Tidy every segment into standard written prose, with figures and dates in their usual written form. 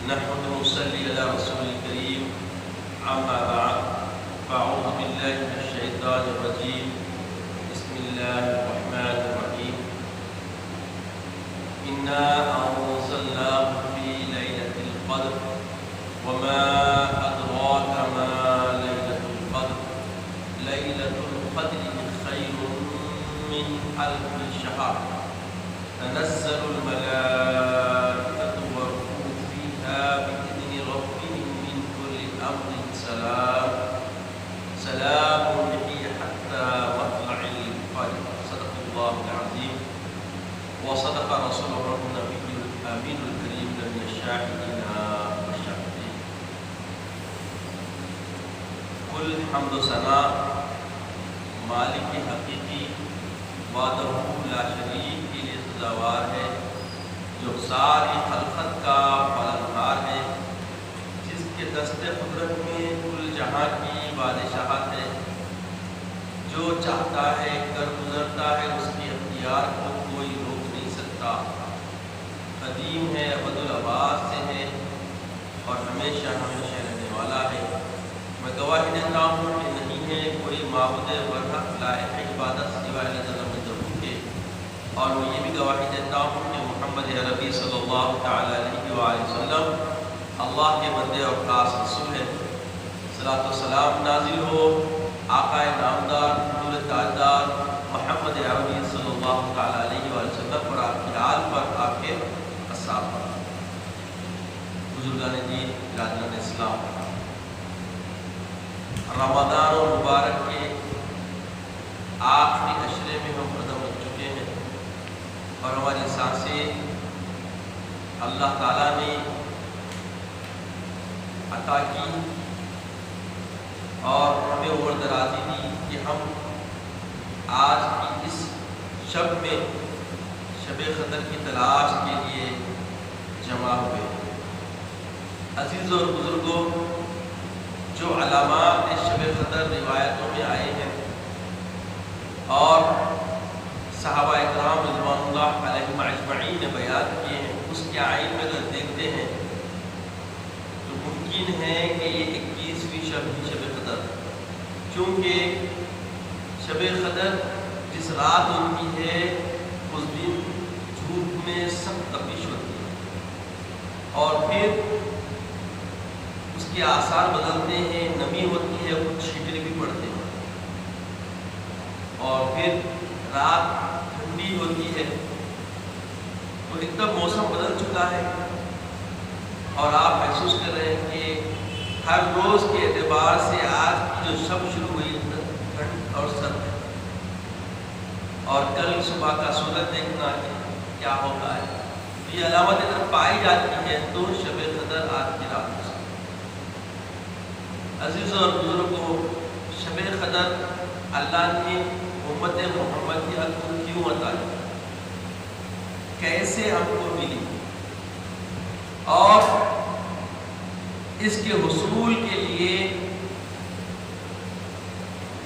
نحمد ونصلي على رسول الكريم أما بعد فأعوذ بالله من الشيطان الرجيم بسم الله الرحمن الرحيم إنا أنزلناه في ليلة القدر وما أدراك ما ليلة القدر ليلة القدر خير من ألف شهر تنزل الملائكة والروح فيها بإذن ربهم من كل أمر سلام هي حتى مطلع الفجر. صدق الله العظيم وصدق رسوله النبي الأمين الكريم من الشاهدين والشاهدين. كل حمد و ثنا مالک حقیقی وحدہ لا شریک کے لیے سزاوار ہے، جو ساری خلقت کا پالنہار ہے، جس کے دست قدرت میں کل جہاں کی بادشاہت ہے، جو چاہتا ہے کر گزرتا ہے، اس کے اختیار کو کوئی روک نہیں سکتا، قدیم ہے، ابد الآباد سے ہے اور ہمیشہ ہمیشہ رہنے والا ہے۔ میں گواہی دیتا ہوں کہ نہیں ہے کوئی معبود برحق لائق عبادت سوائے اللہ کے، اور میں یہ بھی گواہی دیتا ہوں کہ محمد عربی صلی اللہ تعالی علیہ وآلہ وسلم اللہ کے بندے اور خاص رسول ہیں۔ صلاۃ و سلام نازل ہو آقا نامدار نور تاجدار محمد عربی صلی اللہ تعالی علیہ وآلہ وسلم پر، آپ کی آل پر، آپ کے اصحاب پر۔ بزرگان دین، برادران اسلام، رمضان المبارک کے آخری عشرے میں ہم قدم رکھ چکے ہیں، اور ہماری سانسیں اللہ تعالیٰ نے عطا کی اور ہمیں عمر درازی دی کہ ہم آج کی اس شب میں شب قدر کی تلاش کے لیے جمع ہوئے۔ عزیزوں اور بزرگوں، جو علامات شب قدر روایتوں میں آئے ہیں اور صحابہ اکرام رضوان اللہ علیہم اجمعین نے بیان کیے ہیں، اس کے آئین میں اگر دیکھتے ہیں تو ممکن ہے کہ یہ 21ویں شب قدر، چونکہ شب قدر جس رات ہوتی ہے اس دن دھوپ میں سخت تپش ہوتی ہے، اور پھر اس کے آثار بدلتے ہیں، نمی ہوتی ہے، کچھ چھینٹے بھی پڑتے ہیں، اور پھر رات ٹھنڈی ہوتی ہے، تو ایک دم موسم بدل چکا ہے، اور آپ محسوس کر رہے ہیں کہ ہر روز کے اعتبار سے آج کی جو شب شروع ہوئی ٹھنڈ اور سرد ہے، اور کل صبح کا سورج دیکھنا کہ کیا ہوتا ہے، یہ علامت اگر پائی جاتی ہے تو شب قدر آج کی رات ہو سکتی ہے۔ عزیزوں اور بزرگوں، شب قدر اللہ نے امت محمد کی حق کو کیوں عطا کی، کیسے ہم کو ملی، اور اس کے حصول کے لیے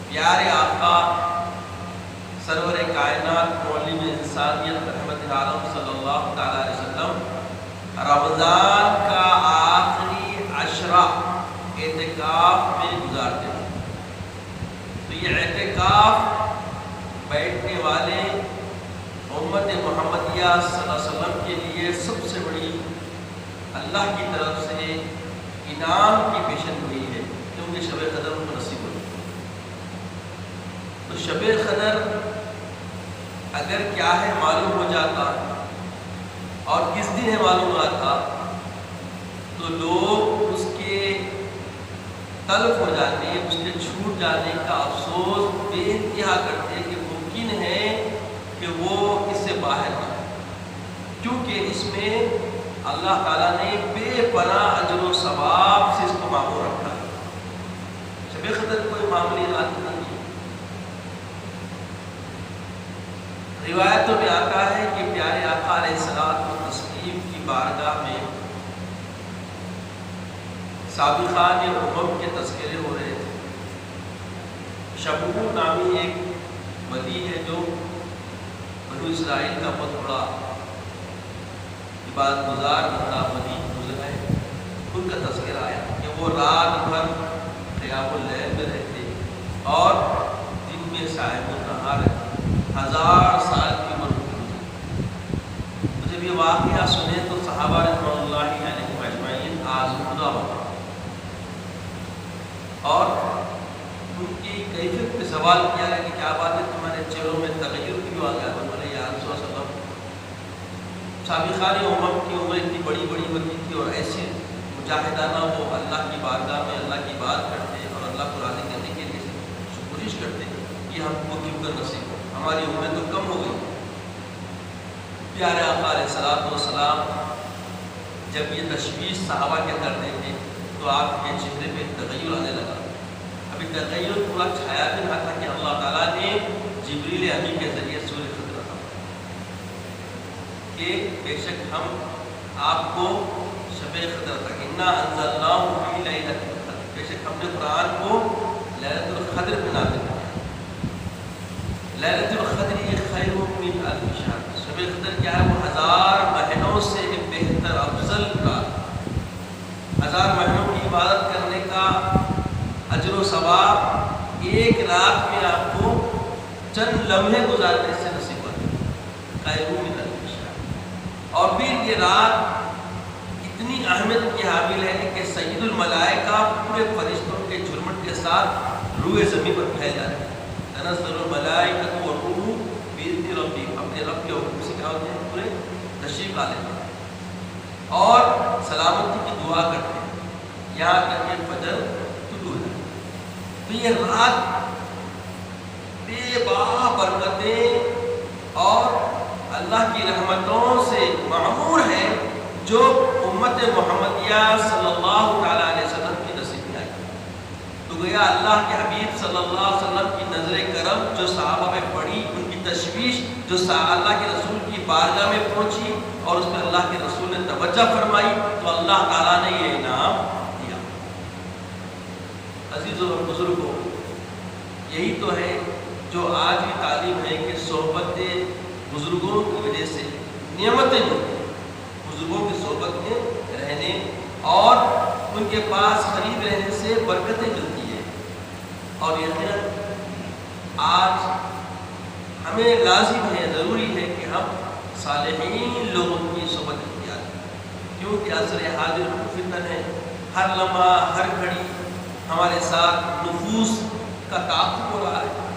پیارے آقا سرور کائنات معلم انسانیت رحمت عالم صلی اللہ تعالی علیہ وسلم رمضان کا آخری عشرہ اعتکاف میں گزارتے ہیں۔ تو یہ اعتکاف بیٹھنے والے امت محمدیہ صلی اللہ علیہ وسلم کے لیے سب سے بڑی اللہ کی طرف سے انعام کی پیشن گوئی ہے، کیونکہ شب قدر ان کو نصیب ہوئی۔ تو شب قدر اگر کیا ہے معلوم ہو جاتا اور کس دن ہے معلوم آتا تو لوگ اس کے تلف ہو جانے، اس کے چھوٹ جانے کا افسوس بے انتہا کرتے کہ ممکن ہے کہ وہ اس سے باہر آئے، کیونکہ اس میں اللہ تعالیٰ نے بے پناہ اجر و ثواب سے اس کو معمور رکھا ہے۔ شب قدر کوئی معمولی رات نہیں ہے۔ روایتوں میں آتا ہے کہ پیارے آقا علیہ الصلوۃ والتسلیم کی بارگاہ میں سابقان امم کے تذکرے ہو رہے تھے۔ شبور نامی ایک ولی ہے جو بنو اسرائیل کا بہت بڑا عبادت گزار بندہ ولی گزرا ہے، وہ رات بھر قیام اللیل میں رہتے اور دن میں صاحب النہار رہتے، 1000 سال کی عمر ہوتی۔ تو جب یہ واقعہ سنے تو صحابہ رضوان اللہ علیہم اجمعین آزمودہ ہو گئے اور ان کی کیفیت پہ سوال کیا ہے کہ کیا بات ہے تمہارے چہروں میں تغیر کیوں آ گیا؟ بولے یا رسول اللہ صلی اللہ علیہ وسلم، سابقان امم کی عمر اتنی بڑی بڑی ہوتی تھی اور ایسی مجاہدانہ وہ اللہ کی بارگاہ میں اللہ کی بات کرتے اور اللہ کو راضی کرنے کے لیے کوشش کرتے، یہ ہم کو کیوں کر نصیب ہو؟ ہماری عمریں تو کم ہو گئی۔ پیارے آقا علیہ الصلوۃ والسلام جب یہ تشویش صحابہ کے کرتے تھے تو آپ کے چہرے پہ تغیر آنے لگا۔ ابھی تغیر پورا چھایا بھی نہ تھا کہ اللہ تعالیٰ نے جبریل امین کے ذریعے سورہ خضر رکھا کہ بے شک ہم آپ کو شب قدر تک انا انزلناہ فی لیلۃ القدر، بے شک ہم نے قرآن کو لیلۃ القدر میں نازل کیا۔ لیلۃ القدر یہ خیر من الف شہر، شب قدر کیا ہے؟ وہ 1000 مہینوں سے بہتر افضل کا، 1000 مہینوں کی عبادت کرنے کا اجر و ثواب ایک رات میں آپ کو چند لمحے گزارنے سے نصیب ہوتا ہے، خیر من الف شہر۔ اور پھر یہ رات اتنی اہمیت کی حامل ہے کہ سید الملائکہ پورے فرشتوں کے جھرمٹ کے ساتھ روئے زمین پر پھیل جاتے ہیں۔ تنزل الملائکۃ والروح بإذن ربہم، اپنے رب کے حکم سے کیا ہوتے ہیں؟ پورے تشریف لا لیتے ہیں اور سلامتی کی دعا کرتے ہیں یہاں تک کہ فجر طلوع ہے۔ تو یہ رات بے باہ برکتیں اور اللہ کی رحمتوں سے معمور ہے جو امت محمدیہ صلی اللہ تعالیٰ علیہ وسلم کی نصیب میں آئی۔ تو گویا اللہ کے حبیب صلی اللہ علیہ وسلم کی نظر کرم جو صحابہ میں پڑی، ان کی تشویش جو اللہ کے رسول کی بارگاہ میں پہنچی اور اس میں اللہ کے رسول نے توجہ فرمائی تو اللہ تعالیٰ نے یہ انعام دیا۔ عزیزوں اور بزرگوں، یہی تو ہے جو آج کی تعلیم ہے کہ صحبت بزرگوں کی وجہ سے نعمتیں ملتی ہیں، بزرگوں کی صحبت میں رہنے اور ان کے پاس قریب رہنے سے برکتیں ملتی ہیں۔ اور یقیناً آج ہمیں لازم ہے، ضروری ہے کہ ہم صالحین لوگوں کی صحبت اختیار کریں، کیونکہ عصر حاضر فتن ہے، ہر لمحہ ہر گھڑی ہمارے ساتھ نفوس کا تعاقب ہو رہا ہے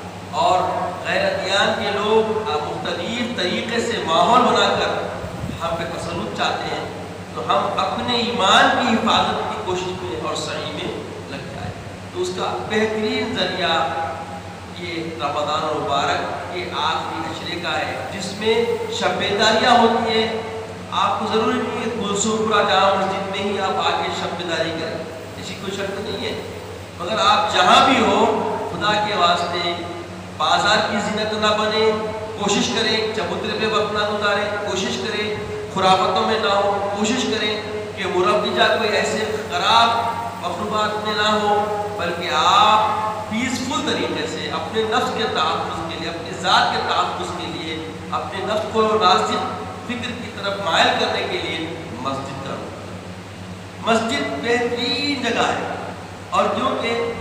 اور غیر ادیان کے لوگ مختلف طریقے سے ماحول بنا کر ہم پہ تسلط چاہتے ہیں۔ تو ہم اپنے ایمان کی حفاظت کی کوشش میں اور سعی میں لگ جائیں۔ تو اس کا بہترین ذریعہ یہ رمضان المبارک کے آخری عشرے کا ہے، جس میں شب بیداریاں ہوتی ہیں۔ آپ کو ضروری نہیں ہے گلسومپورہ جامع مسجد میں ہی آپ آ کے شب بیداری کریں، ایسی کوئی شرط نہیں ہے، مگر آپ جہاں بھی ہو خدا کے واسطے بازار کی زینت نہ بنے، کوشش کریں چبوترے پہ وقت نہ گزاریں، کوشش کریں خرافتوں میں نہ ہو، کوشش کریں کہ مربجہ کوئی ایسے خراب مخلوقات میں نہ ہو، بلکہ آپ پیسفل طریقے سے اپنے نفس کے تحفظ کے لیے، اپنی ذات کے تحفظ کے لیے، اپنے نفس کو ناصح فکر کی طرف مائل کرنے کے لیے مسجد کا رخ کریں۔ مسجد بہترین جگہ ہے اور کیونکہ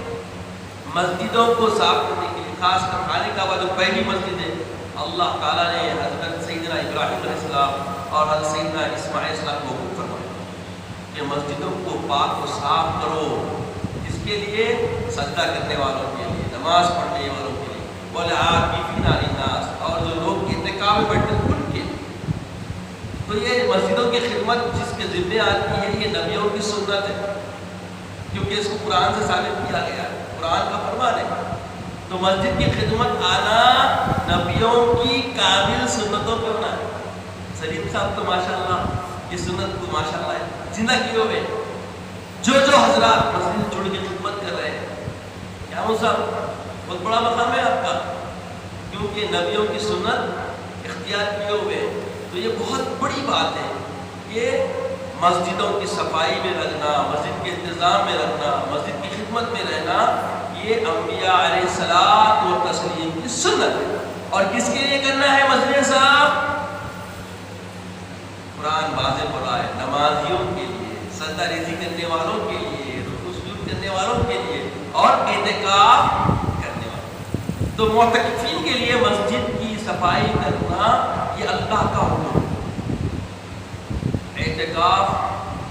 مسجدوں کو صاف کرنے کے لیے خاص کر خانہ کعبہ جو پہلی مسجد ہے، اللہ تعالیٰ نے حضرت سیدنا ابراہیم علیہ السلام اور حضرت سیدنا اسماعیل علیہ السلام کو حکم فرمایا کہ مسجدوں کو پاک و صاف کرو، اس کے لیے سجدہ کرنے والوں کے لیے، نماز پڑھنے والوں کے لیے، والعاکفین علی الناس، اور جو لوگ اعتکاف میں بیٹھتے ہیں ان کے لیے۔ تو یہ مسجدوں کی خدمت جس کے ذمہ آتی ہے، یہ نبیوں کی سنت ہے، کیونکہ اس کو قرآن سے ثابت کیا گیا ہے، قرآن کا فرمان ہے۔ تو مسجد کی خدمت آنا نبیوں کی کامل سنتوں پہ ہونا ہے۔ سلیم صاحب تو ماشاءاللہ یہ سنت کو ماشاءاللہ زندہ کیے ہوئے، جو حضرات مسجد سے جڑ کے خدمت کر رہے ہیں، کیا وہ صاحب بہت بڑا مقام ہے آپ کا، کیونکہ نبیوں کی سنت اختیار کیے ہوئے ہیں۔ تو یہ بہت بڑی بات ہے کہ مسجدوں کی صفائی میں رہنا، مسجد کے انتظام میں رہنا، مسجد کی خدمت میں رہنا، یہ انبیاء علیہ الصلاۃ والتسلیم کی سنت ہے۔ اور کس کے لیے کرنا ہے مسجد صاحب؟ قرآن واضح پڑھا ہے، نمازیوں کے لیے، سجدہ ریزی کرنے والوں کے لیے، رکوع والوں کے لیے اور اعتکاف کرنے والوں. تو معتکفین کے لیے مسجد کی صفائی کرنا یہ اللہ کا حکم ہے. اعتکاف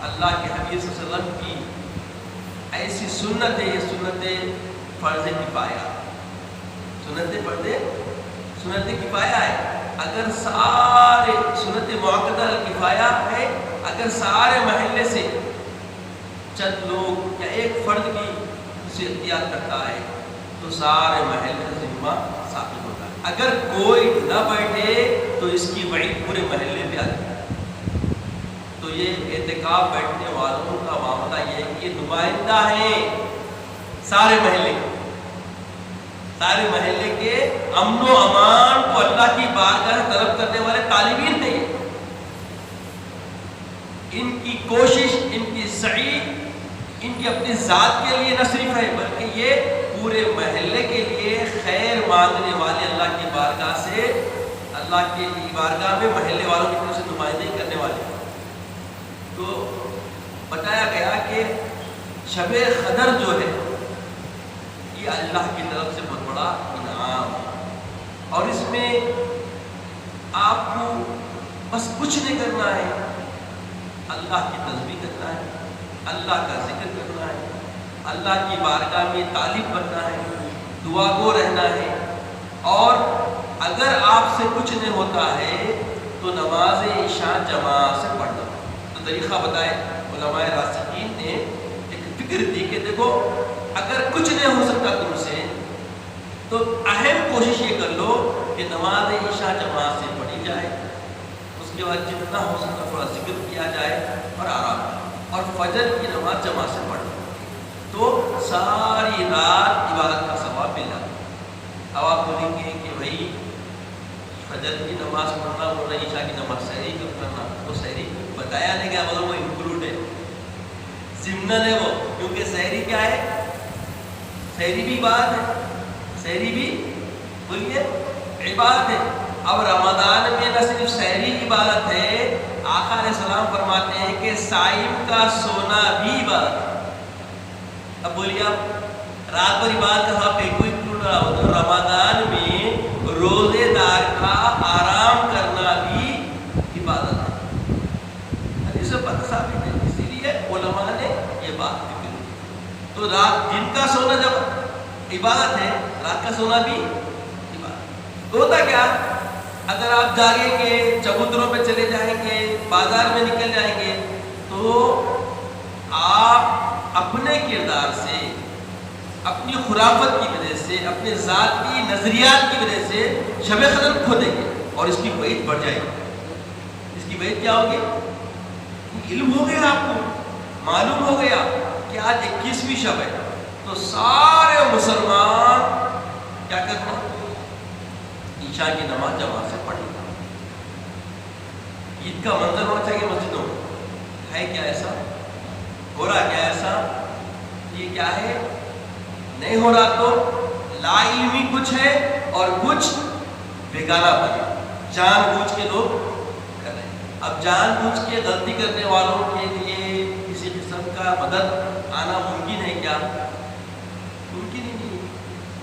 اللہ کے حبیب صلی اللہ علیہ وسلم کی ایسی سنت ہے، یہ سنت فرض کفایہ، سنت کفایہ ہے. اگر سارے سنت مؤکدہ کفایہ ہے، اگر سارے محلے سے چند لوگ یا ایک فرد بھی اسے اختیار کرتا ہے تو سارے محلے کا ذمہ ثابت ہوتا ہے. اگر کوئی نہ بیٹھے تو اس کی وعید پورے محلے پہ آتی ہے. تو یہ اعتکاف بیٹھنے والوں کا معاملہ یہ ہے کہ یہ نمائندہ ہیں سارے محلے کے امن و امان کو اللہ کی بارگاہ سے طلب کرنے والے طالبین ہیں. ان کی کوشش، ان کی سعی، ان کی اپنی ذات کے لیے نہ صرف ہے بلکہ یہ پورے محلے کے لیے خیر مانگنے والے اللہ کی بارگاہ سے، اللہ کی بارگاہ میں محلے والوں کی طرف سے نمائندگی کرنے والے. تو بتایا گیا کہ شب قدر جو ہے یہ اللہ کی طرف سے بہت بڑا انعام ہے، اور اس میں آپ کو بس کچھ نہیں کرنا ہے، اللہ کی تسبیح کرنا ہے، اللہ کا ذکر کرنا ہے، اللہ کی بارگاہ میں طالب بننا ہے، دعا گو رہنا ہے. اور اگر آپ سے کچھ نہیں ہوتا ہے تو نماز عشاء جماعت سے پڑھنا. تو طریقہ بتائے علماء راسخین نے، ایک فکر دی کہ دیکھو اگر کچھ نہیں ہو سکتا تم سے تو اہم کوشش یہ کر لو کہ نماز عشاء جماعت سے پڑھی جائے، اس کے بعد جتنا ہو سکتا تھوڑا ذکر کیا جائے اور آرام، اور فجر کی نماز جماعت سے پڑھ تو ساری رات عبادت کا ثواب مل جاتا. اب آپ بولیں گے کہ بھائی فجر کی نماز پڑھنا بول رہے ہیں، عشاء کی نماز سحری کب کرنا؟ تو سحری بتایا نہیں گیا مگر وہ انکلوڈ ہے، ضمن ہے وہ، کیونکہ سحری کیا ہے؟ سحری بھی عبادت ہے، سحری بھی بولیے عبادت ہے. اب رمضان میں نہ صرف سحری عبادت ہے، آقا علیہ السلام فرماتے ہیں کہ صائم کا سونا بھی عبادت ہے. اب بولیے آپ رات بھر عبادت کا ثواب کوئی انکلوڈ رہا ہو تو رمضان میں روزے دار کا آرام کرنا بھی عبادت ہے. حدیث میں پتہ ثابت ہے، اسی لیے علماء نے یہ بات ذکر کی. تو رات دن کا سونا جب عبادت ہے، رات کا سونا بھی عبادت. تو ہوتا کیا؟ اگر آپ جاگیں گے، چبوتروں پہ چلے جائیں گے، بازار میں نکل جائیں گے تو آپ اپنے کردار سے، اپنی خرافت کی وجہ سے، اپنے ذاتی نظریات کی وجہ سے شب قدر کھو دیں گے اور اس کی وعید بڑھ جائے گی. اس کی وعید کیا ہوگی؟ علم ہو گیا، آپ کو معلوم ہو گیا کہ آج 21ویں شب ہے تو سارے مسلمان کیا کرنا؟ عشاء کی نماز جماعت سے پڑھیں. عید کا منظر ہونا چاہیے مسجدوں میں، ہے کیا ایسا؟ ہو رہا کیا ایسا؟ یہ کیا ہے؟ نہیں ہو رہا تو لا علمی کچھ ہے اور کچھ بیگانہ بنے، جان بوجھ کے لوگ کر رہے ہیں. اب جان بوجھ کے غلطی کرنے والوں کے لیے کسی قسم کا مدد آنا ممکن ہے کیا؟ ممکن ہی نہیں.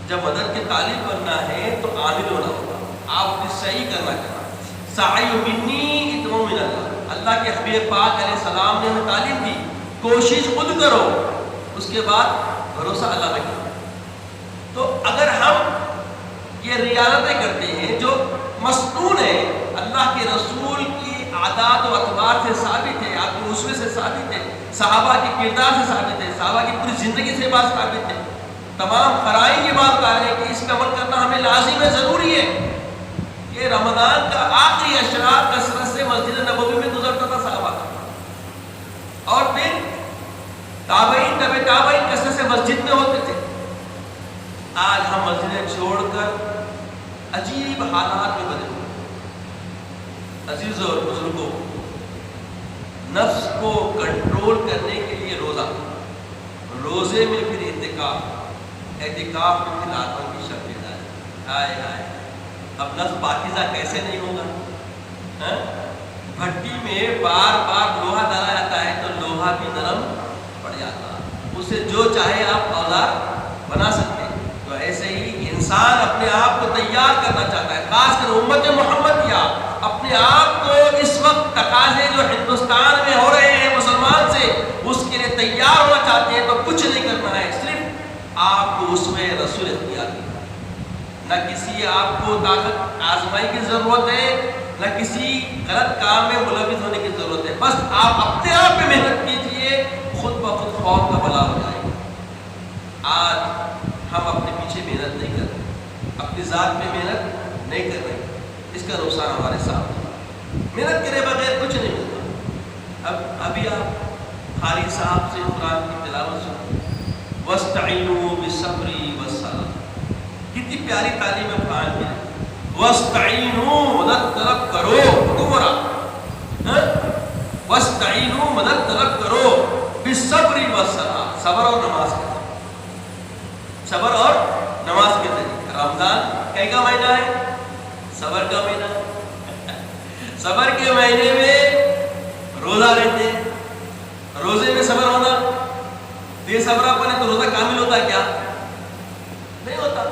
جب مدد کے طالب بننا ہے تو عامل ہونا ہوگا، آپ اپنی صحیح کرنا چاہنا. سعی منی اتم من اللہ، اللہ کے حبیب پاک علیہ السلام نے ہمیں تعلیم دی، کوشش خود کرو، اس کے بعد بھروسہ اللہ پہ کرو. تو اگر ہم یہ ریاضتیں کرتے ہیں جو مسنون ہے، اللہ کے رسول کی عادات و اطوار سے ثابت ہے، آپ کے اسوے سے ثابت ہے، صحابہ کے کردار سے ثابت ہے، صحابہ کی پوری زندگی سے بات ثابت ہے، تمام قرائن یہ بات کہا ہے کہ اس پہ عمل کرنا ہمیں لازم ہے، ضروری ہے. کہ رمضان کا آخری اشرا کثرت سے مسجد نبوی میں گزرتا تھا صحابہ، اور پھر تابعین تبع تابعین کثرت سے مسجد میں ہوتے تھے. آج ہم مسجدیں چھوڑ کر عجیب حالات میں بدل گئے. عزیزوں اور بزرگوں، نفس کو کنٹرول کرنے کے لیے روزے میں پھر اعتکاف میں پھر آتوں کی شکل ہائے ہائے. اب نفس پاکیزہ کیسے نہیں ہوگا؟ بھٹی میں بار بار لوہا ڈالا جاتا ہے تو لوہا بھی نرم پڑ جاتا. اسے جو چاہے آپ اوزار بنا سکتے ہیں. تو ایسے ہی انسان اپنے آپ کو تیار کرنا چاہتا ہے، خاص کر امت محمد کیا اپنے آپ کو اس وقت تقاضے جو ہندوستان میں ہو رہے ہیں مسلمان سے، اس کے لیے تیار ہونا چاہتے ہیں تو کچھ نہیں کرنا ہے، صرف آپ کو اس میں رسول اختیار کرنا. نہ کسی آپ کو طاقت آزمائی کی ضرورت ہے، نہ کسی غلط کام میں ملوث ہونے کی ضرورت ہے. بس آپ اپنے آپ پہ محنت کیجئے، خود بخود خوف کا بلا ہو جائے گا. آج ہم اپنے پیچھے محنت نہیں کر رہے، اپنی ذات میں محنت نہیں کر رہے، اس کا نقصان ہمارے سامنے. محنت کرے بغیر کچھ نہیں ملتا. ابھی آپ قاری صاحب سے قرآن کی تلاوت سنیں، وَاسْتَعِنُوا بِالصَّبْرِ وَالصَّلَاةِ، کتنی پیاری تعلیم ہے قرآن کی. وَاسْتَعِنُوا، مدد طلب کرو، حکم ہو رہا. وَاسْتَعِنُوا، مدد طلب کرو، بِالصَّبْرِ وَالصَّلَاةِ، صبر اور نماز کے ذریعے. صبر اور نماز کے ذریعے. رمضان کئی کا مہینہ ہے؟ صبر کا مہینہ. صبر کے مہینے میں روزہ رہتے ہیں، روزے میں صبر ہونا. یہ صبر اپنے تو روزہ کامل ہوتا ہے کیا؟ نہیں ہوتا.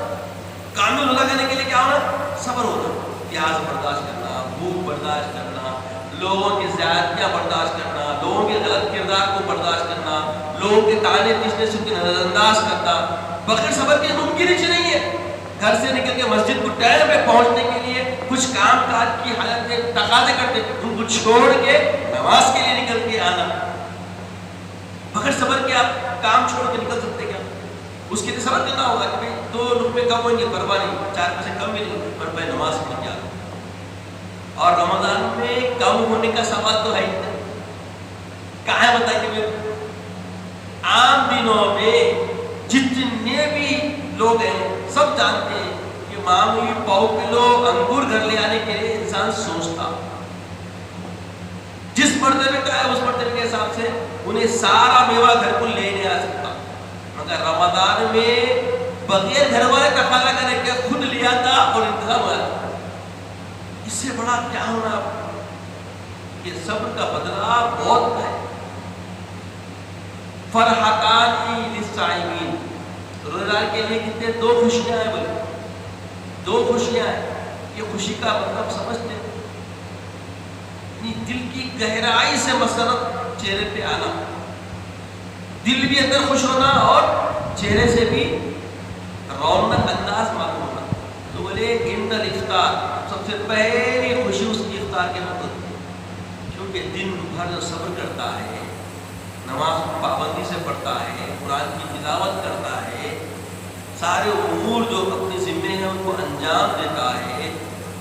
کامل روزہ کرنے کے لیے کیا ہونا؟ صبر ہونا. پیاس برداشت کرنا، بھوک برداشت کرنا، لوگوں کی زیادتیاں برداشت کرنا، لوگوں کے غلط کردار کو برداشت کرنا، لوگوں کے تانے پیچھنے سے نظر انداز کرنا. بغیر صبر کے ممکن ہی نہیں ہے. گھر سے نکل کے مسجد کو ٹائم پہ پہنچنے کے لیے کچھ کام کاج کی حالت میں تقاضے کرتے، ان کو چھوڑ کے نماز کے لیے نکل کے آنا. بغیر صبر کے آپ کام چھوڑ کے نکل سکتے کیا؟ اس کے لیے صبر کرنا ہوگا کہ بھائی 2 روپے کم ہوئیں گے پرواہ نہیں، 4 پیسے کم ملیں پر میں نماز پڑھ کے آ رہا ہوں. اور رمضان میں کم ہونے کا سوال تو ہے ہی نہیں. کہاں ہے بتائیے میں؟ عام دنوں میں جتنے بھی لوگ ہیں سب جانتے ہیں کہ معمولی 1 کلو انگور گھر لے آنے کے لیے انسان سوچتا، جس مرتبے کا ہے اس مرتبے کے حساب سے انہیں سارا میوہ گھر کو لے نہیں آ سکتا. مگر رمضان میں بغیر گھر والے تقاضا کرنے کے خود لیا تھا اور انتظام ہوا تھا. اس سے بڑا کیا ہونا کہ صبر کا بدلہ بہت ہے. فرحتان للصائمین، روزدار کے لیے کتنے 2 خوشیاں ہیں. بولے 2 خوشیاں ہیں. یہ خوشی کا مطلب سمجھتے ہیں؟ دل کی گہرائی سے مسرت چہرے پہ آنا، دل بھی اندر خوش ہونا اور چہرے سے بھی رونق انداز معلوم ہونا. تو بولے عند الافطار، سب سے پہلی خوشی اس کی افطار کے وقت ہوتی ہے. کیونکہ دن بھر جو صبر کرتا ہے، نماز پابندی سے پڑھتا ہے، قرآن کی تلاوت کرتا ہے، سارے امور جو اپنے ذمے ہیں ان کو انجام دیتا ہے،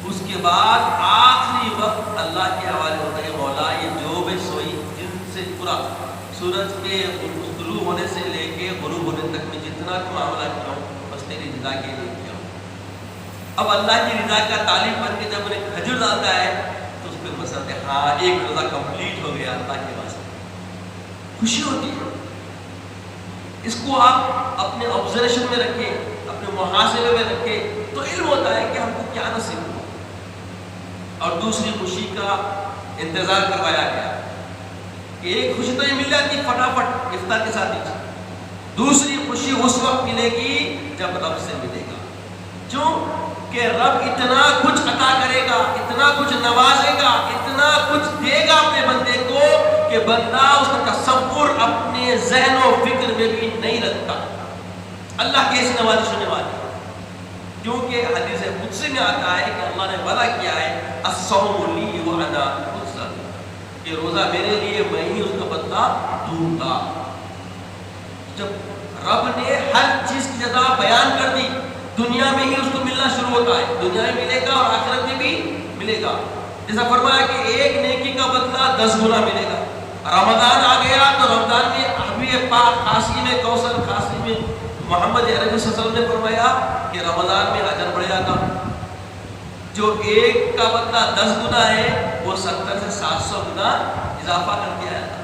اس کے بعد آخری وقت اللہ کے حوالے ہوتا ہے. مولا یہ جو بھی سوئی جن سے پورا سورج کے طلوع ہونے سے لے کے غروب ہونے تک میں جتنا بھی معاملہ کیا ہوں بس تیری رضا کے لیے کیا ہوں. اب اللہ کی رضا کا طالب بن کے جب انہیں کھجور ڈالتا ہے تو اس پہ مسرت ہے، ہاں ایک روزہ کمپلیٹ ہو گیا اللہ کے واسطے. خوشی ہوتی ہے. اس کو آپ اپنے آبزرویشن میں رکھیں، اپنے محاسبے میں رکھیں تو علم ہوتا ہے کہ ہم کو کیا نصیب ہوا. اور دوسری خوشی کا انتظار کروایا گیا کہ ایک خوشی تو یہ مل جاتی فٹافٹ افطار کے ساتھ ہی، دوسری خوشی اس وقت ملے گی جب رب سے ملے گا. کیوں کہ رب اتنا کچھ عطا کرے گا، اتنا کچھ نوازے گا، اتنا کچھ دے گا اپنے بندے کو کہ بندہ اس کا تصور اپنے ذہن و فکر میں بھی نہیں رکھتا. اللہ کی ایسی نوازش ہونے والی ہے. کیونکہ حدیث قدسی میں آتا ہے کہ اللہ نے وعدہ کیا ہے الصوم لی وانا اجزی، کہ روزہ میرے لیے میں ہی اس کا بدلہ دوں گا. جب رب نے ہر چیز کی جزا بیان کر دی، دنیا میں ہی اس کو ملنا شروع ہوتا ہے، دنیا میں ملے گا اور آخرت میں بھی ملے گا. جیسا فرمایا کہ ایک نیکی کا بدلہ 10 گنا ملے گا. رمضان آ گیا تو رمضان میں حبیب پاک قاسم کوثر قاسم محمد عربی صلی اللہ علیہ وسلم نے فرمایا کہ رمضان میں اجر بڑھ جاتا. جو ایک کا بدلہ 10 گنا ہے وہ 70 سے 700 گنا اضافہ کر دیا جاتا.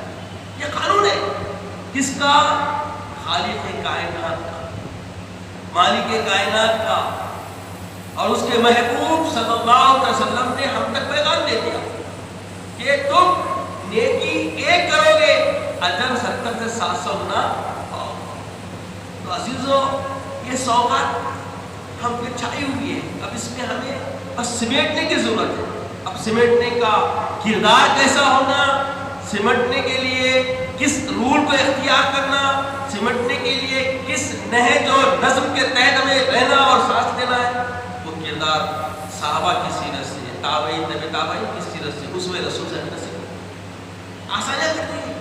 یہ قانون ہے کس کا؟ خالق کائنات کا، مالک کائنات کا. اور اس کے محبوب صلی اللہ علیہ وسلم نے ہم تک پیغام دے دیا کہ تم نیکی ایک کرو گے اجر 70 سے 700 گنا پاؤ. تو عزیزو یہ سوغات ہم پہ چھائی ہوئی ہے، اب اس میں ہمیں بس سمیٹنے کی ضرورت ہے. اب سمیٹنے کا کردار کیسا ہونا، سمٹنے کے لیے کس رول کو اختیار کرنا، سمٹنے کے لیے کس نہج اور نظم کے تحت ہمیں رہنا اور سانس دینا ہے، وہ کردار صحابہ کی سیرت سے، تابعین تبع تابعین کی سیرت سے، اسوہ رسول سے ہمیں نصیب آسانیاں کرتی ہے.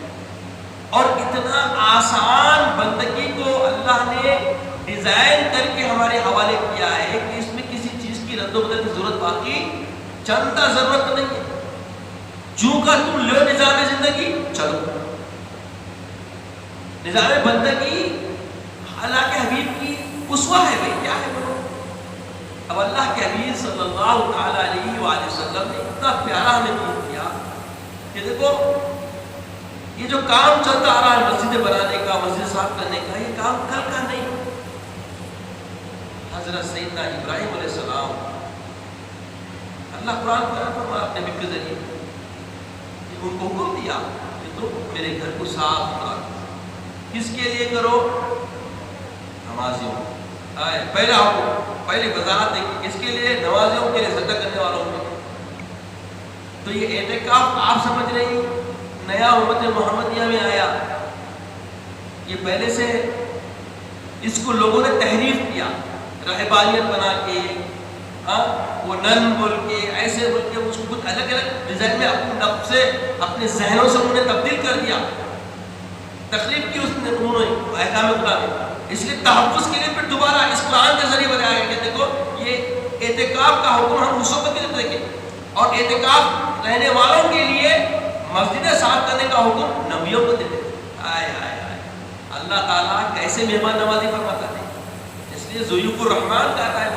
اور اتنا آسان بندگی کو اللہ نے ڈیزائن کر کے ہمارے حوالے کیا ہے کہ اس میں کسی چیز کی رد و بدل کی ضرورت باقی چندہ ضرورت نہیں ہے. جو کا تم لو نظام زندگی چلو. نظام بندگی اللہ کے حبیب کی اسوہ ہے بھائی، کیا ہے بولو. اب اللہ کے حبیب صلی اللہ تعالی علیہ وآلہ وسلم نے اتنا پیارا ہمیں کیا کہ دیکھو یہ جو کام چلتا آ رہا ہے مسجد بنانے کا، مسجد صاف کرنے کا، یہ کام کل کا نہیں. حضرت سیدنا ابراہیم علیہ السلام، اللہ قرآن فرمایا اپنے نبی کے ذریعے ان کو حکم دیا کہ تم میرے گھر کو صاف ستھرا کرو. کس کے لیے کرو؟ نمازیوں. پہلا حکم، پہلے وضاحت ہے کہ کس کے لیے؟ نمازیوں کے لیے، سجدہ کرنے والوں کے لیے. تو یہ اعتکاف آپ سمجھ رہے ہیں نیا امت محمدیہ میں آیا، یہ پہلے سے اس کو لوگوں نے تحریف کیا، رہبانیت بنا کے، وہ نن بول کے، ایسے بول کے، اس کو کچھ الگ الگ ڈیزائن میں اپنے نفس سے، اپنے ذہنوں سے انہوں نے تبدیل کر دیا، تخلیق کی اس نے انہوں نے احکام خدا میں. اس لیے تحفظ کے لیے پھر دوبارہ اس قرآن کے ذریعے بتایا گیا کہ دیکھو یہ اعتکاف کا حکم ہم اس وقت کے لیے دیں، اور اعتکاف رہنے والوں کے لیے مسجدیں صاف کرنے کا حکم نبیوں کو دیتے. آئے آئے آئے اللہ تعالیٰ کیسے مہمان نوازی فرماتا ہے. اس لیے ضیوف الرحمان کہتا ہے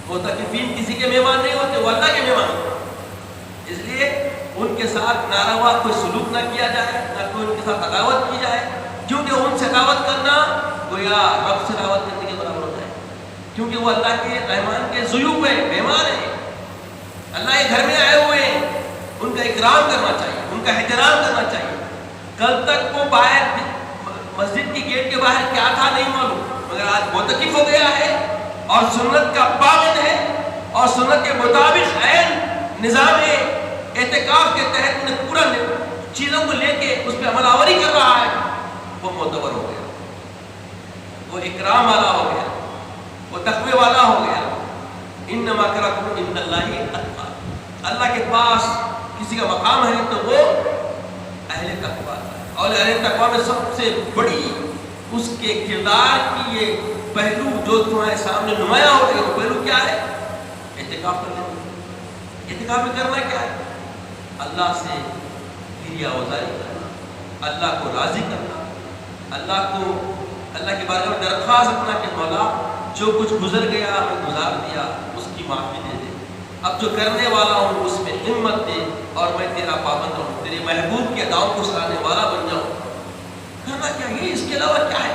متقفین کسی کے مہمان نہیں ہوتے، وہ اللہ کے مہمان ہوتے. اس لیے ان کے ساتھ ناروا کوئی سلوک نہ کیا جائے، نہ کوئی ان کے ساتھ عداوت کی جائے، کیونکہ ان سے دعوت کرنا گویا رب سے دعوت کرنے کے برابر ہوتا ہے، کیونکہ وہ اللہ کے رحمان کے ضیوف ہیں، مہمان ہیں، اللہ کے گھر میں آئے ہوئے ہیں. ان کا اکرام کرنا چاہیے، ان کا احترام کرنا چاہیے. کل تک وہ باہر مسجد کی گیٹ کے باہر کیا تھا نہیں معلوم، مگر آج معتکف ہو گیا ہے اور سنت کا پابند ہے، اور سنت کے مطابق عین نظام اعتکاف کے تحت انہیں پورا چیزوں کو لے کے اس پہ عمل آوری کر رہا ہے. وہ معتبر ہو گیا، وہ اکرام والا ہو گیا، وہ تقوی والا ہو گیا. انما اکرمکم عند اللہ اتقاکم. اللہ کے پاس کسی کا مقام ہے تو وہ اہل تقویٰ ہے، اور اہل تقویٰ میں سب سے بڑی اس کے کردار کی یہ پہلو جو تمہارے سامنے نمایاں ہو رہی ہے، وہ پہلو کیا ہے؟ اعتکاف کرنا. اعتکاف میں کرنا کیا ہے؟ اللہ سے گریہ وزاری کرنا، اللہ کو راضی کرنا، اللہ کے بارے میں درخواست رکھنا کہ مولا جو کچھ گزر گیا میں گزار دیا، اس کی معافی دے دے. اب جو کرنے والا ہوں اس میں ہمت دے، اور میں تیرا پابند رہوں، تیرے محبوب کی اداؤں کو سرانے والا بن جاؤں. کرنا کیا ہے؟ اس کے علاوہ کیا ہے؟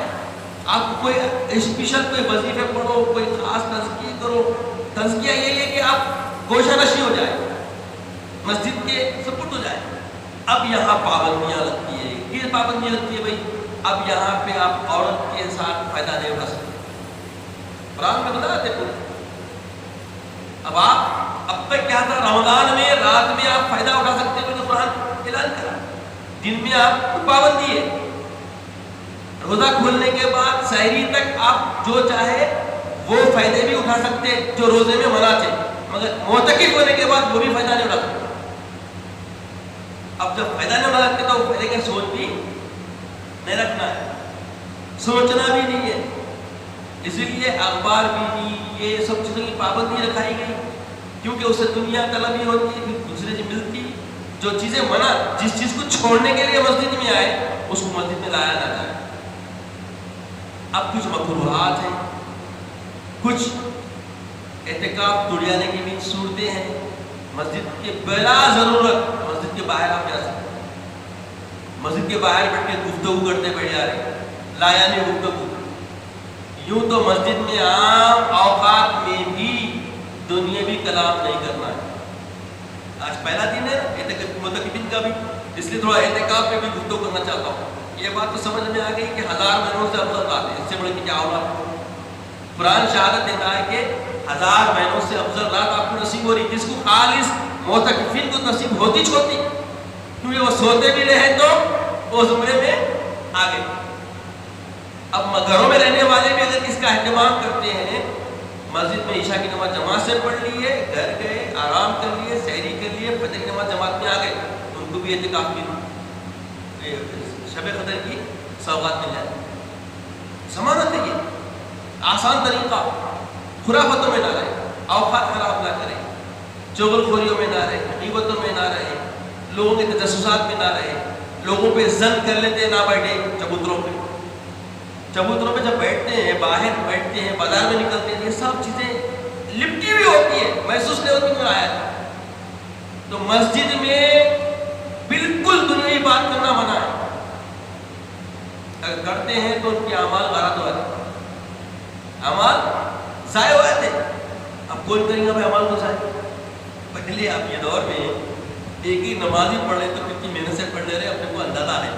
آپ کوئی اسپیشل کوئی وظیفے پڑھو، کوئی خاص تزکیہ کرو. تزکیہ یہ ہے کہ آپ گوشہ نشی ہو جائے، مسجد کے سپرد ہو جائے. اب یہاں پابندیاں لگتی ہے. یہ پابندیاں لگتی ہے بھائی، اب یہاں پہ آپ عورت کے ساتھ فائدہ نہیں اٹھا سکتے. قرآن میں بتا دیتے ہیں. اب اب تک کیا تھا؟ رمضان میں رات میں آپ فائدہ اٹھا سکتے ہیں، تو قرآن اعلان کرا. دن میں آپ کو پابندی ہے. روزہ کھولنے کے بعد سحری تک آپ جو چاہے وہ فائدے بھی اٹھا سکتے جو روزے میں منع تھے، مگر معتکف ہونے کے بعد وہ بھی فائدہ نہیں اٹھا سکتے. اب جب فائدہ نہیں اٹھا سکتے تو فائدے کا سوچ بھی نہیں رکھنا ہے، سوچنا بھی نہیں ہے. اسی لیے اخبار بھی نہیں، یہ سب چیزوں کی پابندی رکھائی گئی، کیونکہ اسے دنیا طلبی ہوتی ہے، دوسرے سے ملتی. جو چیزیں منع، جس چیز کو چھوڑنے کے لیے مسجد میں آئے اس کو مسجد میں لایا نہ جائے. اب کچھ مکروہات ہیں، کچھ اعتکاف توڑ جانے کی بھی صورتیں ہیں. مسجد کے بلا ضرورت مسجد کے باہر آپ جا سکتے ہیں. مسجد کے باہر بیٹھ کے گفتگو کرتے بیٹھ جا رہے ہیں، لایانی گفتگو. یوں تو مسجد میں عام اوقات میں بھی دنیاوی کلام نہیں کرنا ہے. آج پہلا دن ہے متقبین کا بھی، اس لیے تھوڑا اعتکاف پہ بھی گفتگو کرنا چاہتا ہوں. یہ بات تو سمجھ میں آ گئی کہ 1000 مہینوں سے افضل رات ہے، اس سے بڑے کی کیا ہوگا؟ قرآن شہادت دیتا ہے کہ 1000 مہینوں سے افضل رات آپ کو نصیب ہو رہی، جس کو خالص معتکفین کو نصیب ہوتی چھوٹی، کیونکہ وہ سوتے بھی رہے تو وہ زمرے میں آ گئے۔ اب گھروں میں رہنے والے بھی اگر اس کا اہتمام کرتے ہیں، مسجد میں عشاء کی نماز جماعت سے پڑھ لیے، گھر گئے آرام کر لیے، سحری کر لیے، فجر کی نماز جماعت میں آ گئے، تو ان کو بھی اعتکاف کی شب قدر کی سوغات مل جائے۔ ضمانت ہے یہ، آسان طریقہ، خرافتوں میں نہ رہے، اوقات خراب نہ کریں، چغل خوریوں میں نہ رہے، غیبتوں میں نہ رہے، لوگوں کے تجسسات میں نہ رہے، لوگوں پہ زن کر لیتے نہ بیٹھے، چبوتروں پہ جب بیٹھتے ہیں، باہر بیٹھتے ہیں، بازار میں نکلتے ہیں، یہ سب چیزیں لپٹی ہوئی ہوتی ہیں، محسوس نہیں ہوتی کہ آیا تھا۔ تو مسجد میں بالکل دنیاوی بات کرنا منع ہے، اگر کرتے ہیں تو ان کے اعمال غلط ہو جاتے، اعمال ضائع ہو جاتے۔ اب کون کریں گا بھائی اعمال کو ضائع؟ پہلے آپ یہ دور میں ایک ہی نماز ہی پڑھ رہے تو کتنی محنت سے پڑھ لے رہے، اپنے کو اندازہ ہے،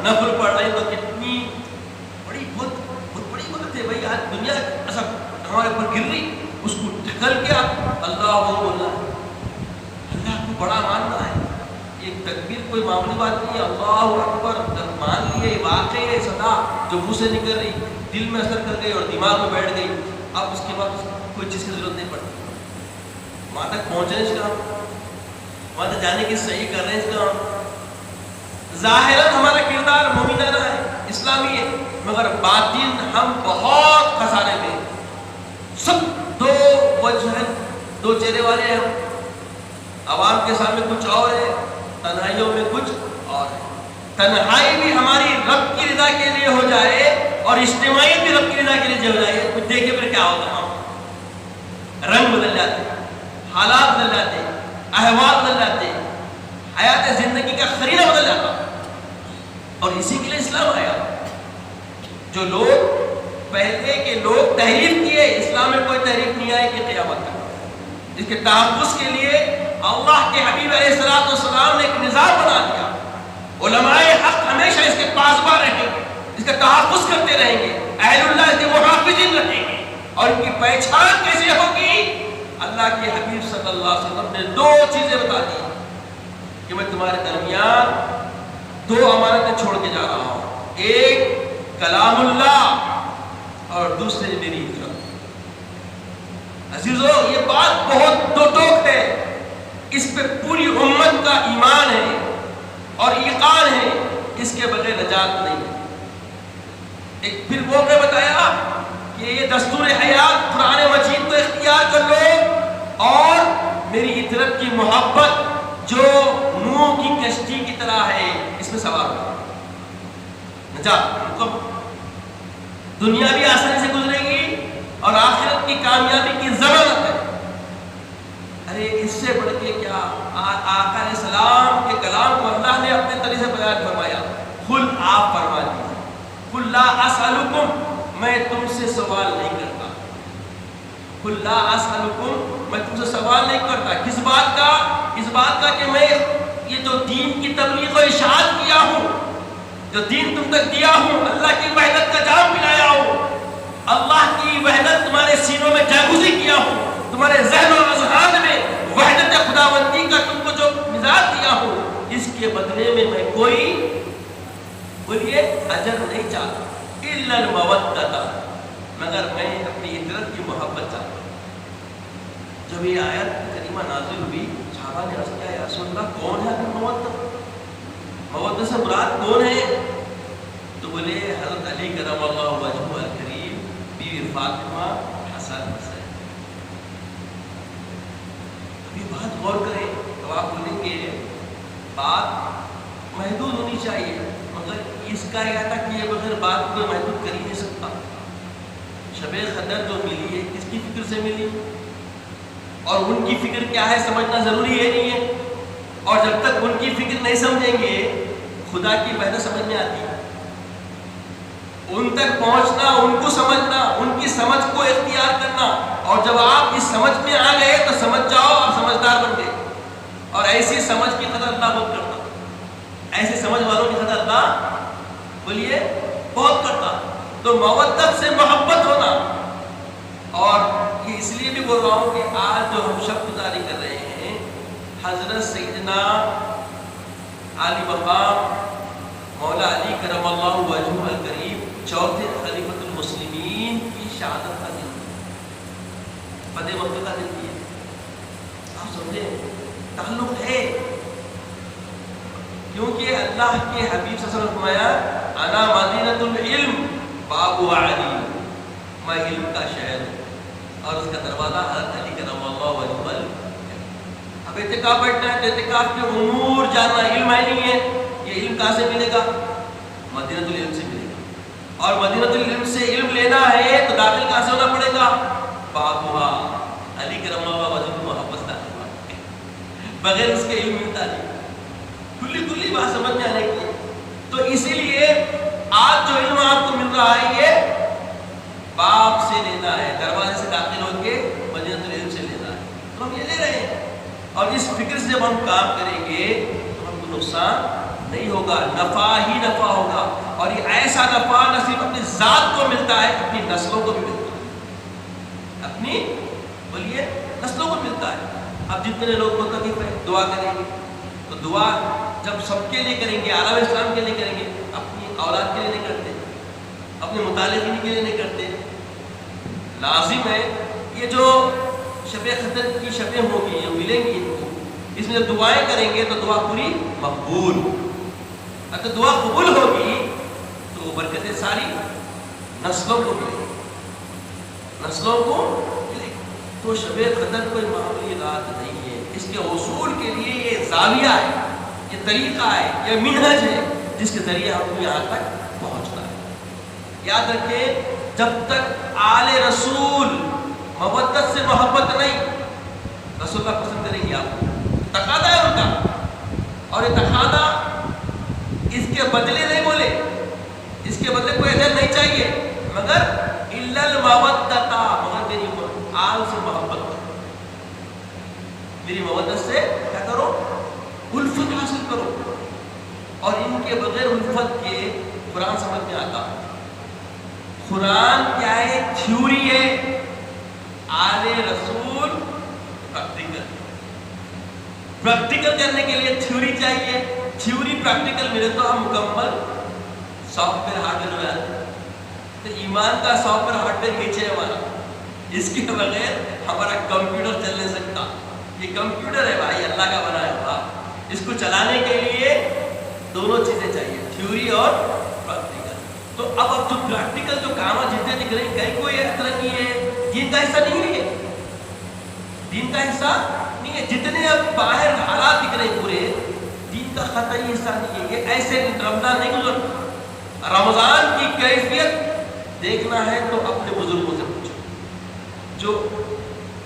نفل پڑھ رہے تو کتنی بڑی بہت بڑی بات ہے بھائی، آج دنیا ایسا ہمارے اوپر گر رہی، اس کو ٹھکل کے آپ اللہ بولنا ہے، اللہ کو بڑا ماننا ہے، یہ تکبیر کوئی معمولی بات نہیں ہے، اللہ اکبر جب مان لیے، واقعی ہے صدا جو منہ سے نکل رہی دل میں اثر کر گئی اور دماغ میں بیٹھ گئی، اب اس کے بعد کوئی چیز کی ضرورت نہیں پڑتی، وہاں تک پہنچنے اس کا، وہاں تک جانے کی صحیح کر رہے ہیں اس کا۔ ظاہراً ہمارا کردار مومنانہ ہے، اسلامی ہے، مگر باطن ہم بہت خسارے میں، سب دو وجہ ہیں، دو چہرے والے ہیں، عوام کے سامنے کچھ اور ہے، تنہائیوں میں کچھ اور ہے۔ تنہائی بھی ہماری رب کی رضا کے لیے ہو جائے اور اجتماعیت بھی رب کی رضا کے لیے ہو جائے، کچھ دیکھے پھر کیا ہوتا ہے، رنگ بدل جاتے، حالات بدل جاتے، احوال بدل جاتے، حیات زندگی کا خریدہ بدل جاتا، اور اسی کے لیے اسلام آیا۔ جو لوگ پہلے کے لوگ تحریف کیے، اسلام میں کوئی تحریف نہیں آئی کہ قیامت تک، اس کے تحفظ کے لیے اللہ کے حبیب علیہ السلام نے ایک نظام بنا دیا، علماء حق ہمیشہ اس کے پاسبان رہیں گے، اس کا تحفظ کرتے رہیں گے، اہل اللہ اس کے محافظین رہیں گے، اور ان کی پہچان کیسے ہوگی؟ اللہ کے حبیب صلی اللہ علیہ وسلم نے دو چیزیں بتا دی کہ میں تمہارے درمیان دو امانتیں چھوڑ کے جا رہا ہوں، ایک کلام اللہ اور دوسرے میری ہجرت۔ عزیزو یہ بات بہت دو ٹوک ہے، اس پہ پوری امت کا ایمان ہے اور ایقان ہے، اس کے بغیر نجات نہیں ہے۔ ایک پھر موقع بتایا کہ یہ دستور حیات قرآن مجید کو اختیار کر لو اور میری ہجرت کی محبت جو نوح کی کشتی کی طرح ہے اس میں سوار ہو، نجات، دنیا بھی آسانی سے گزرے گی اور آخرت کی کامیابی کی ضمانت ہے۔ ارے اس سے بڑھ کے کیا، آقا علیہ السلام کے کلام کو اللہ نے اپنے طریقے سے بیان فرمایا، قل آپ فرما دیجیے، قل لا اسألکم، میں تم سے سوال نہیں کرتا، قل لا اسألکم، میں تم سے سوال نہیں کرتا، کس بات کا؟ اس بات کا کہ میں یہ جو دین کی تبلیغ و اشاعت کیا ہوں، جو دین تم تک دیا ہوں، اللہ کی وحدت کا جام پلایا ہوں، اللہ کی وحدت تمہارے سینوں میں جاگوزی کیا ہوں، تمہارے ذہن و اذہان میں وحدت خداوندی کا تم کو جو مزاج دیا ہوں، اس کے بدلے میں میں کوئی بولیے اجر نہیں چاہتا، الا المودۃ، مگر میں اپنی ہجرت کی محبت چاہتا ہوں۔ جب یہ آیت کریمہ نازل ہوئی، صحابہ نے عرض کیا یا رسول اللہ کون ہے المودۃ؟ مودت سے مراد کون ہے؟ تو بولے حضرت علی کرم اللہ وجہہ الکریم، بیوی فاطمہ، حسن حسین۔ ابھی بات غور کریں تو آپ بولیں گے بات محدود ہونی چاہیے، مگر اس کا یہ تھا کہ یہ بغیر بات کو محدود کر ہی نہیں سکتا۔ شب قدر جو ملی ہے کس کی فکر سے ملی اور ان کی فکر کیا ہے سمجھنا ضروری ہے نہیں ہے، اور جب تک ان کی فکر نہیں سمجھیں گے خدا کی وحدت سمجھ میں آتی ہے، ان تک پہنچنا، ان کو سمجھنا، ان کی سمجھ کو اختیار کرنا، اور جب آپ اس سمجھ میں آ گئے تو سمجھ جاؤ آپ سمجھدار بن گئے، اور ایسی سمجھ کی قدر اللہ بہت کرتا، ایسے سمجھ والوں کی قدر اللہ بولیے بہت کرتا. تو مودت سے محبت ہونا. اور یہ اس لیے بھی بول رہا ہوں کہ آج جو ہم شب گزاری کر رہے ہیں حضرت سیدنا علی مقام مولا علی کرم اللہ وجہہ الکریم چوتھے خلیفۃ المسلمین کی شہادت کا دن، فتح مکہ کا دن ہے. آپ سمجھیں تعلق ہے، کیونکہ اللہ کے حبیب صلی اللہ علیہ وسلم نے فرمایا انا مدینۃ العلم باب علی، میں علم کا شہر ہوں اور اس کا دروازہ حضرت علی کرم اللہ وجہہ الکریم. اب اعتکاف بیٹھنا ہے تو اعتکاف کے امور جاننا، علم ہے نہیں ہے. یہ علم کہاں سے ملے گا؟ مدینۃ العلم سے ملے گا. اور مدینۃ العلم سے علم لینا ہے تو داخل کہاں سے ہونا پڑے گا؟ بابا علی کرم اللہ وجہہ محبت داخل، بغیر اس کے علم ملتا نہیں. کلی بات سمجھ میں آنے کی. تو اسی لیے آج جو علم آپ کو مل رہا ہے یہ باپ سے لینا ہے، دروازے سے داخل ہو کے مدینۃ العلم سے لینا ہے. تو ہم یہ لے رہے ہیں اور اس فکر سے جب ہم کام کریں گے تو ہم کو نقصان نہیں ہوگا، نفع ہی نفع ہوگا. اور یہ ایسا نفع نہ صرف اپنی ذات کو ملتا ہے، اپنی نسلوں کو بھی ملتا ہے، اپنی بولیے نسلوں کو ملتا ہے. اب جتنے لوگ متقب ہیں دعا کریں گے تو دعا جب سب کے لیے کریں گے، عالم اسلام کے لیے کریں گے، اپنی اولاد کے لیے نہیں کرتے، اپنے متعلقین کے لیے نہیں کرتے. لازم ہے یہ جو شب قدر کی شبیں ہوگی یہ ملیں گی ان کو، اس میں جب دعائیں کریں گے تو دعا پوری مقبول. اگر دعا قبول ہوگی تو وہ برکتیں ساری نسلوں کو ملیں گی، نسلوں کو ملے گی. تو شب قدر کوئی معمولی رات نہیں ہے، اس کے حصول کے لیے یہ زاویہ ہے، یہ طریقہ ہے، یہ منہج ہے جس کے ذریعے ہم کو یہاں تک پہنچنا ہے. یاد رکھیں جب تک آل رسول مودت سے محبت نہیں، رسول اللہ پسند کریں گے آپ کو، تقاضا ہے ان کا. اور یہ تقاضا اس کے بدلے نہیں بولے، اس کے بدلے کوئی اجر نہیں چاہیے، مگر الا المودۃ، مگر میری آل سے محبت کرو، میری مودت سے کیا کرو؟ الفت حاصل کرو. اور ان کے بغیر الفت کے قرآن سمجھ میں آتا. قرآن کیا ہے؟ تھیوری ہے. آل رسول پریکٹیکل کرنے کے لیے تھیوری چاہیے. تھیوری پریکٹیکل ملے تو ہم مکمل soft where hard where who جاتے ہیں. تو ایمان کا سافٹ ویئر ہارڈ ویئر نیچے ہے ہمارا، اس کے بغیر ہمارا کمپیوٹر چل نہیں سکتا. یہ کمپیوٹر ہے بھائی، اللہ کا بنایا ہوا. اس کو چلانے کے لیے دونوں چیزیں چاہیے، تھیوری اور پریکٹیکل. تو اب جو پریکٹیکل جو کام جتنے دکھ رہے ہیں کہیں کوئی طرح کی ہے دین کا حصہ نہیں ہے، دین کا حصہ نہیں ہے. جتنے اب باہر حالات دکھ رہے ہیں پورے دین کا قطعی حصہ نہیں ہے. یہ ایسے رمضان نہیں گزرتا. رمضان کی کیفیت دیکھنا ہے تو اپنے بزرگوں سے پوچھو، جو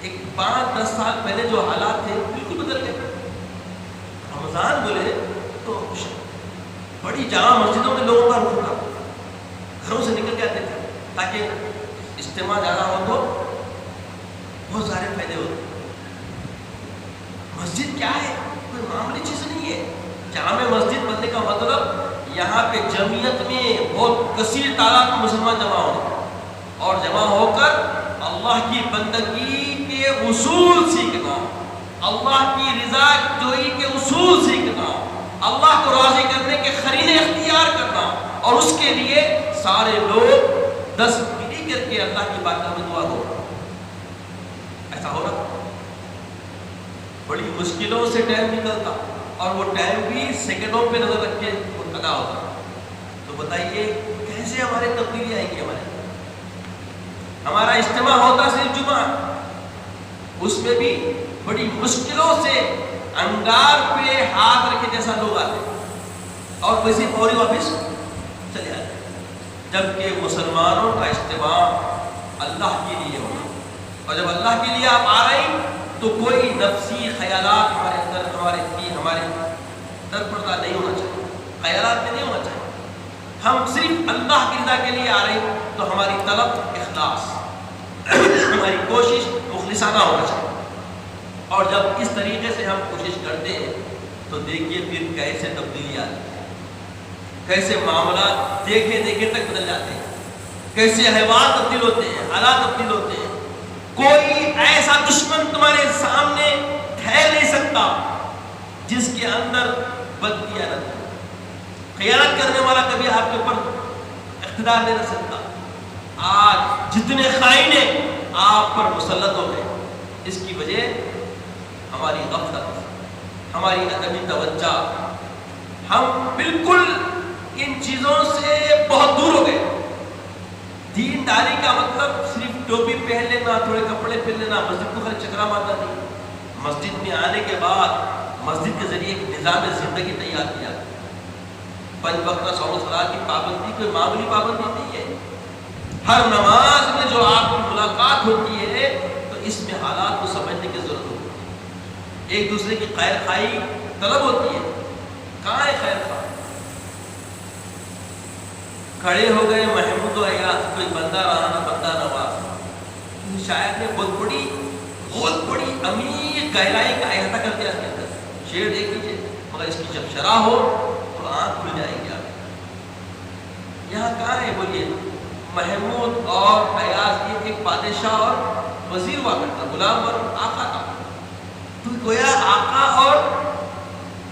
ایک 5-10 سال پہلے جو حالات تھے بالکل بدل گئے. رمضان بولے تو بڑی جامع مسجدوں میں لوگوں کا رخ تھا، گھروں سے نکل کے آتے تھے تاکہ اجتماع زیادہ ہو تو بہت سارے فائدے ہوتے. مسجد کیا ہے؟ کوئی معمولی چیز نہیں ہے. جامع مسجد بننے کا مطلب یہاں پہ جمعیت میں بہت کثیر تعداد میں مسلمان جمع ہونا اور جمع ہو کر اللہ کی بندگی کے اصول سیکھنا، اللہ کی رضا جوئی کے اصول سیکھنا، اللہ کو راضی کرنے کے قرینے اختیار کرنا، اور اس کے لیے سارے لوگ 10 ملی کر کے اللہ کی بارگاہ میں دعا ہو. ایسا ہو رہا بڑی مشکلوں سے ٹائم نکلتا اور وہ ٹائم بھی سیکنڈوں پہ نظر رکھ کے ادا ہوتا. تو بتائیے کیسے ہمارے تبدیلی آئے گی؟ ہمارا اجتماع ہوتا صرف جمعہ، اس میں بھی بڑی مشکلوں سے انگار پہ ہاتھ رکھے جیسا لوگ آتے اور ویسے فوری واپس چلے آتے. جبکہ مسلمانوں کا اجتماع اللہ کے لیے ہونا، اور جب اللہ کے لیے آپ آ رہے ہیں تو کوئی نفسی خیالات ہمارے اندر ہمارے در پردہ نہیں ہونا چاہیے، خیالات میں نہیں ہونا چاہیے. ہم صرف اللہ کی رضا کے لیے آ رہے ہیں تو ہماری طلب اخلاص، ہماری کوشش مخلصانہ ہونا چاہیے. اور جب اس طریقے سے ہم کوشش کرتے ہیں تو دیکھیے پھر کیسے تبدیلی آتی ہے. کیسے معاملات دیکھے دیکھے تک بدل جاتے ہیں، کیسے احوال تبدیل ہوتے ہیں، حالات تبدیل ہوتے ہیں۔ کوئی ایسا دشمن تمہارے سامنے ٹھہر نہیں سکتا جس کے اندر بددیانت ہو۔ خیانت کرنے والا کبھی آپ کے اوپر اقتدار نہیں رکھ سکتا۔ آج جتنے خائن ہیں آپ پر مسلط ہو گئے، اس کی وجہ ہماری غفلت، ہماری عدم توجہ، ہم بالکل ان چیزوں سے بہت دور ہو گئے۔ دین داری کا مطلب صرف ٹوپی پہن لینا، تھوڑے کپڑے پہن لینا، مسجد کو خالی چکرا مارنا نہیں۔ مسجد میں آنے کے بعد مسجد کے ذریعے ایک نظام زندگی تیار کیا۔ 5 وقتہ صلاۃ کی پابندی کوئی معمولی پابندی نہیں ہے۔ ہر نماز میں جو آپ کی ملاقات ہوتی ہے تو اس میں حالات کو سمجھنے کی ضرورت ہوتی ہے، ایک دوسرے کی خیر خواہی طلب ہوتی ہے۔ کہاں ہے خیر خواہ؟ کھڑے ہو گئے محمود و ایاز، کوئی بندہ رہا نہ بندہ نواز۔ شاعر نے بہت بڑی امیر گہرائی کا احاطہ کر دیا اس کے اندر۔ شعر دیکھ لیجیے، مگر اس کی جب شرح ہو تو آنکھ کھل جائے گی آپ۔ یہاں کہاں ہے بولیے؟ محمود اور ایاز یہ ایک بادشاہ اور وزیر ہوا کرتا، غلام اور آقا کا۔ تو گویا آقا اور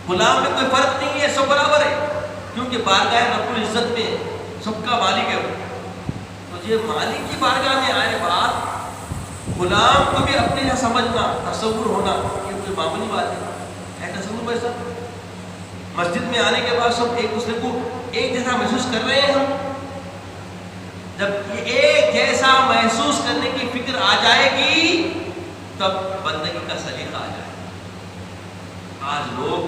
غلام میں کوئی فرق نہیں ہے، سب برابر ہے، کیونکہ بارگاہ رب العزت میں سب کا مالک ہے وہ۔ تو یہ مالک کی بارگاہ میں آئے بعد غلام کو بھی اپنے یہاں سمجھنا، تصور ہونا، یہ کوئی معمولی بات ہے تصور بھائی صاحب؟ مسجد میں آنے کے بعد سب ایک دوسرے کو ایک جیسا محسوس کر رہے ہیں ہم۔ جب یہ ایک جیسا محسوس کرنے کی فکر آ جائے گی تب بندگی کا سلیقہ آ جائے گا۔ آج لوگ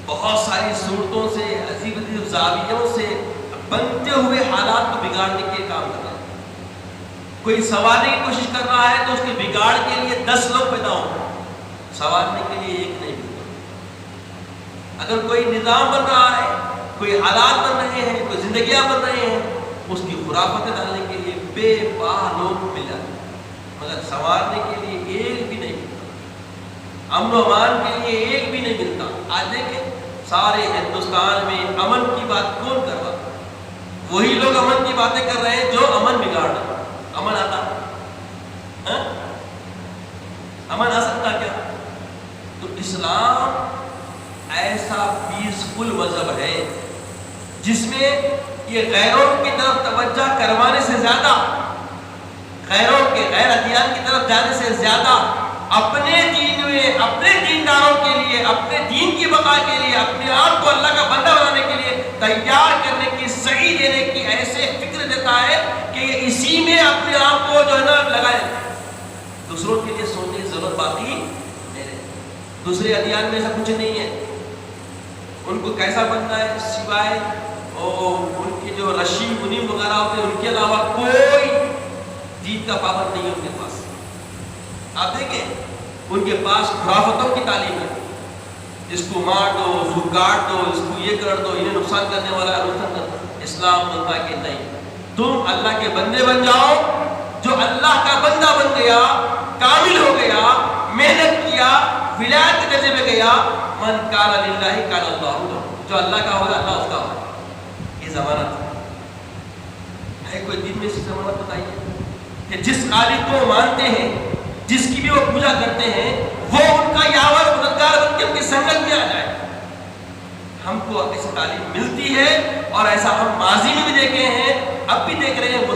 بہت ساری صورتوں سے، عجیب عجیب زاویوں سے بنتے ہوئے حالات کو بگاڑنے کے کام کر رہے ہیں۔ کوئی سنوارنے کی کوشش کر رہا ہے تو اس کے بگاڑ کے لیے 10 لوگ پیدا ہوں، سنوارنے کے لیے ایک نہیں ملتا۔ اگر کوئی نظام بن رہا ہے، کوئی حالات بن رہے ہیں، کوئی زندگیاں بن رہے ہیں، اس کی خرافتیں ڈالنے کے لیے بے پناہ لوگ مل جاتے ہیں، مگر سنوارنے کے لیے ایک بھی نہیں ملتا، امن و امان کے لیے ایک بھی نہیں ملتا۔ آج دیکھیں سارے ہندوستان میں امن کی بات کون کر رہا؟ وہی لوگ امن کی باتیں کر رہے ہیں جو امن بگاڑ رہے ہیں۔ امن آتا ہے؟ امن آ سکتا کیا؟ تو اسلام ایسا پیسفل مذہب ہے جس میں یہ غیروں کی طرف توجہ کروانے سے زیادہ، غیروں کے غیر ادیان کی طرف جانے سے زیادہ اپنے دین میں، اپنے دینداروں کے لیے، اپنے دین کی بقا کے لیے، اپنے آپ کو اللہ کا بندہ بنانے کے لیے تیار کرنے کی، صحیح دینے کی ایسے فکر دیتا ہے کہ یہ اسی میں اپنے آپ کو جو ہے نا لگائے، دوسروں کے لیے سوچنے کی ضرورت باقی نہیں ہے۔ دوسرے ادیان میں ایسا کچھ نہیں ہے، ان کو کیسا بننا ہے سوائے اور ان کی جو رشی منیم وغیرہ ہوتے ہیں ان کے علاوہ کوئی دین کا پابند نہیں ہے ان کے پاس۔ آپ دیکھیں ان کے پاس خرافتوں کی تعلیم ہے، اس کو مار دو، اس کو کاٹ دو، اس کو یہ کر دو، انہیں نقصان کرنے والا نقصان کر دو۔ اسلام بولتا کہ نہیں، تم اللہ کے بندے بن جاؤ۔ جو اللہ کا بندہ بن گیا، کامل ہو گیا، محنت کیا، ولایت کے درجے میں گیا، من کان للہ کان اللہ لہ، جو اللہ کا ہوگا اللہ اس کا ہوگا۔ یہ ضمانت ہے۔ کوئی دین میں اس کی ضمانت بتائیے کہ جس خالق کو مانتے ہیں، جس کی بھی وہ پوجا کرتے ہیں، وہ ان کا یاور مددگار بن کے ان کی سنگت میں آ جائے۔ ہم کو ایسی تعلیم ملتی ہے اور ایسا ہم ماضی میں بھی دیکھے ہیں، اب بھی دیکھ رہے ہیں۔